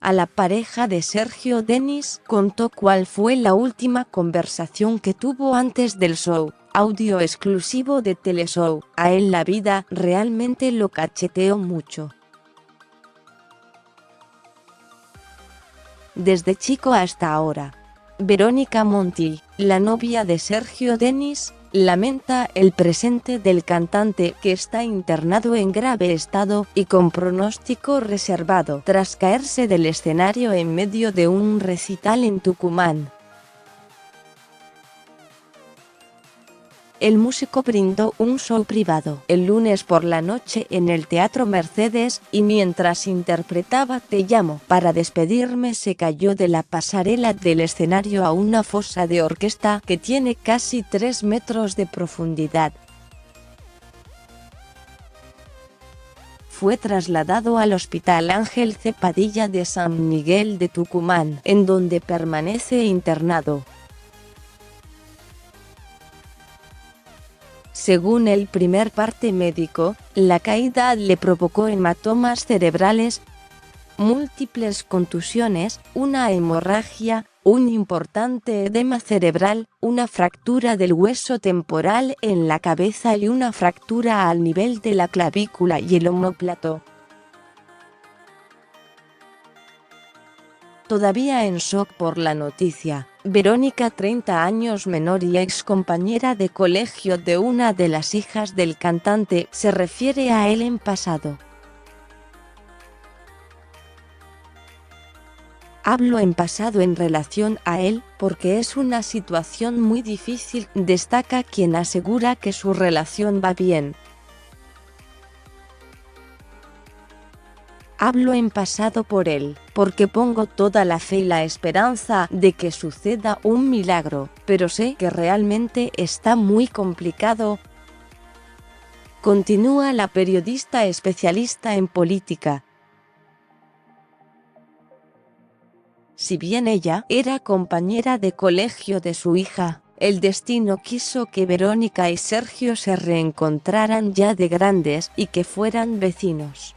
a la pareja de Sergio Denis, contó cuál fue la última conversación que tuvo antes del show. Audio exclusivo de Teleshow. A él la vida realmente lo cacheteó mucho. Desde chico hasta ahora. Verónica Monti, la novia de Sergio Denis, lamenta el presente del cantante, que está internado en grave estado y con pronóstico reservado tras caerse del escenario en medio de un recital en Tucumán. El músico brindó un show privado el lunes por la noche en el Teatro Mercedes, y mientras interpretaba Te llamo para despedirme se cayó de la pasarela del escenario a una fosa de orquesta que tiene casi 3 metros de profundidad. Fue trasladado al Hospital Ángel C. Padilla de San Miguel de Tucumán, en donde permanece internado. Según el primer parte médico, la caída le provocó hematomas cerebrales, múltiples contusiones, una hemorragia, un importante edema cerebral, una fractura del hueso temporal en la cabeza y una fractura al nivel de la clavícula y el omóplato. Todavía en shock por la noticia, Verónica, 30 años menor y ex compañera de colegio de una de las hijas del cantante, se refiere a él en pasado. Hablo en pasado en relación a él, porque es una situación muy difícil, destaca quien asegura que su relación va bien. Hablo en pasado por él, porque pongo toda la fe y la esperanza de que suceda un milagro, pero sé que realmente está muy complicado. Continúa la periodista especialista en política. Si bien ella era compañera de colegio de su hija, el destino quiso que Verónica y Sergio se reencontraran ya de grandes y que fueran vecinos.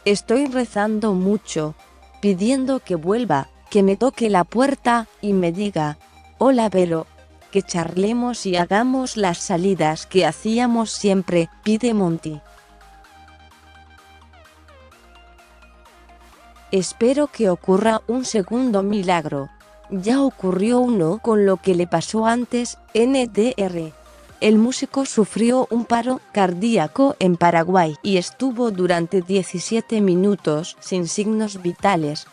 Estoy rezando mucho, pidiendo que vuelva, que me toque la puerta y me diga: hola Vero, que charlemos y hagamos las salidas que hacíamos siempre, pide Monti. Espero que ocurra un segundo milagro. Ya ocurrió uno con lo que le pasó antes, NDR. El músico sufrió un paro cardíaco en Paraguay y estuvo durante 17 minutos sin signos vitales.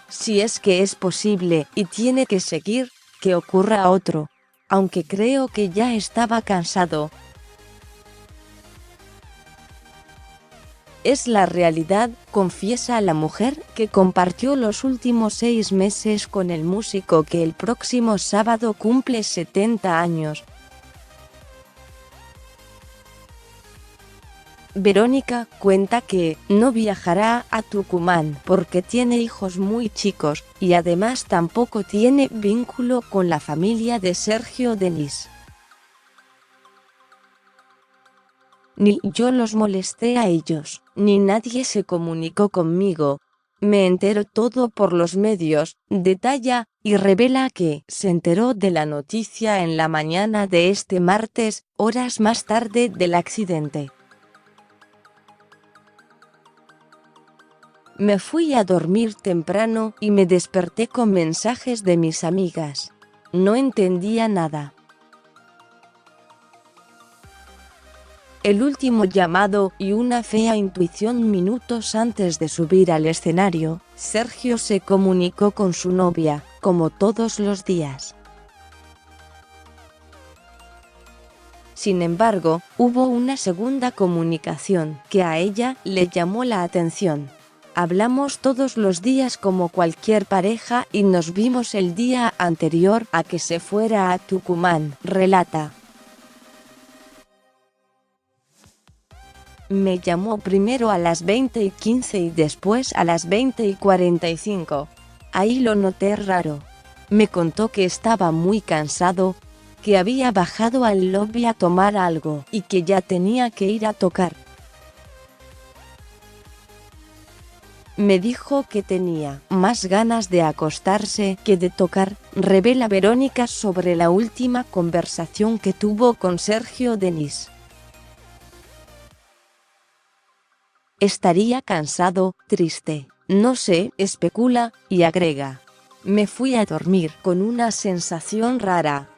Si es que es posible y tiene que seguir, que ocurra otro, aunque creo que ya estaba cansado. Es la realidad, confiesa la mujer, que compartió los últimos 6 meses con el músico que el próximo sábado cumple 70 años. Verónica cuenta que no viajará a Tucumán porque tiene hijos muy chicos, y además tampoco tiene vínculo con la familia de Sergio Denis. Ni yo los molesté a ellos, ni nadie se comunicó conmigo. Me entero todo por los medios, detalla, y revela que se enteró de la noticia en la mañana de este martes, horas más tarde del accidente. Me fui a dormir temprano y me desperté con mensajes de mis amigas. No entendía nada. El último llamado y una fea intuición minutos antes de subir al escenario, Sergio se comunicó con su novia, como todos los días. Sin embargo, hubo una segunda comunicación que a ella le llamó la atención. Hablamos todos los días como cualquier pareja y nos vimos el día anterior a que se fuera a Tucumán, relata. Me llamó primero a las 20:15 y después a las 20:45. Ahí lo noté raro. Me contó que estaba muy cansado. que había bajado al lobby a tomar algo y que ya tenía que ir a tocar. Me dijo que tenía más ganas de acostarse que de tocar, revela Verónica sobre la última conversación que tuvo con Sergio Denis. Estaría cansado, triste, no sé, especula, y agrega. Me fui a dormir con una sensación rara.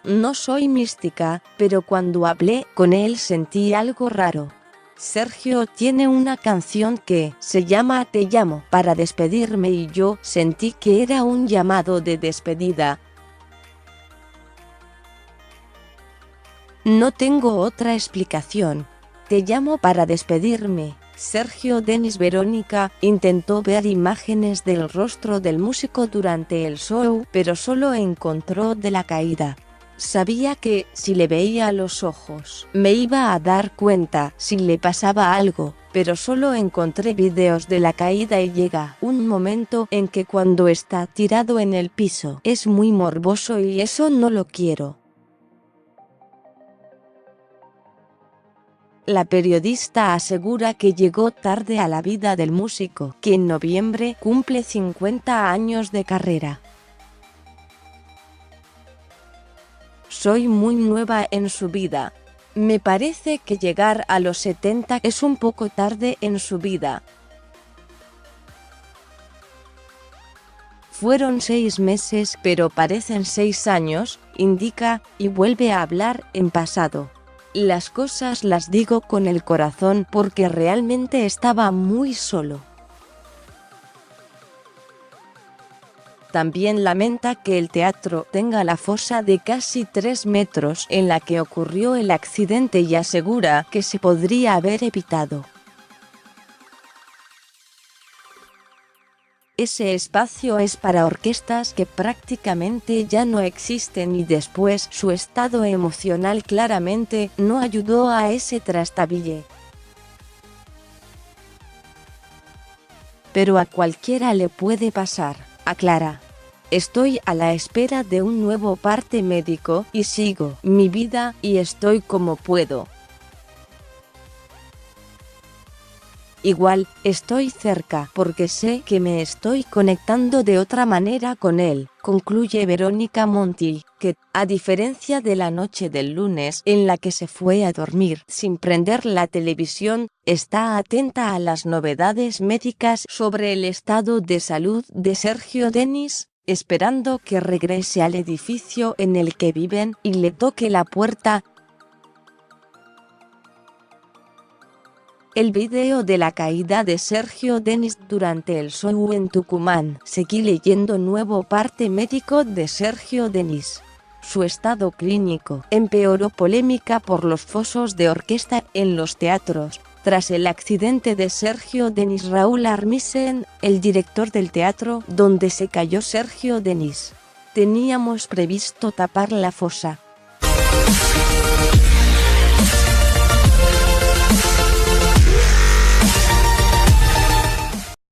No soy mística, pero cuando hablé con él sentí algo raro. Sergio tiene una canción que se llama Te llamo para despedirme y yo sentí que era un llamado de despedida. No tengo otra explicación. Te llamo para despedirme. Sergio Denis. Verónica intentó ver imágenes del rostro del músico durante el show, pero solo encontró de la caída. Sabía que, si le veía a los ojos, me iba a dar cuenta si le pasaba algo, pero solo encontré vídeos de la caída y llega un momento en que cuando está tirado en el piso es muy morboso y eso no lo quiero. La periodista asegura que llegó tarde a la vida del músico, que en noviembre cumple 50 años de carrera. Soy muy nueva en su vida. Me parece que llegar a los 70 es un poco tarde en su vida. Fueron 6 meses, pero parecen 6 años, indica, y vuelve a hablar en pasado. Las cosas las digo con el corazón porque realmente estaba muy solo. También lamenta que el teatro tenga la fosa de casi 3 metros en la que ocurrió el accidente y asegura que se podría haber evitado. Ese espacio es para orquestas que prácticamente ya no existen y después su estado emocional claramente no ayudó a ese trastabille. Pero a cualquiera le puede pasar, aclara. Estoy a la espera de un nuevo parte médico y sigo mi vida y estoy como puedo. Igual, estoy cerca porque sé que me estoy conectando de otra manera con él, concluye Verónica Monti, que, a diferencia de la noche del lunes en la que se fue a dormir sin prender la televisión, está atenta a las novedades médicas sobre el estado de salud de Sergio Denis, esperando que regrese al edificio en el que viven y le toque la puerta. El video de la caída de Sergio Denis durante el show en Tucumán. Seguí leyendo nuevo parte médico de Sergio Denis. Su estado clínico empeoró. Polémica por los fosos de orquesta en los teatros. Tras el accidente de Sergio Denis, Raúl Armisen, el director del teatro donde se cayó Sergio Denis. Teníamos previsto tapar la fosa.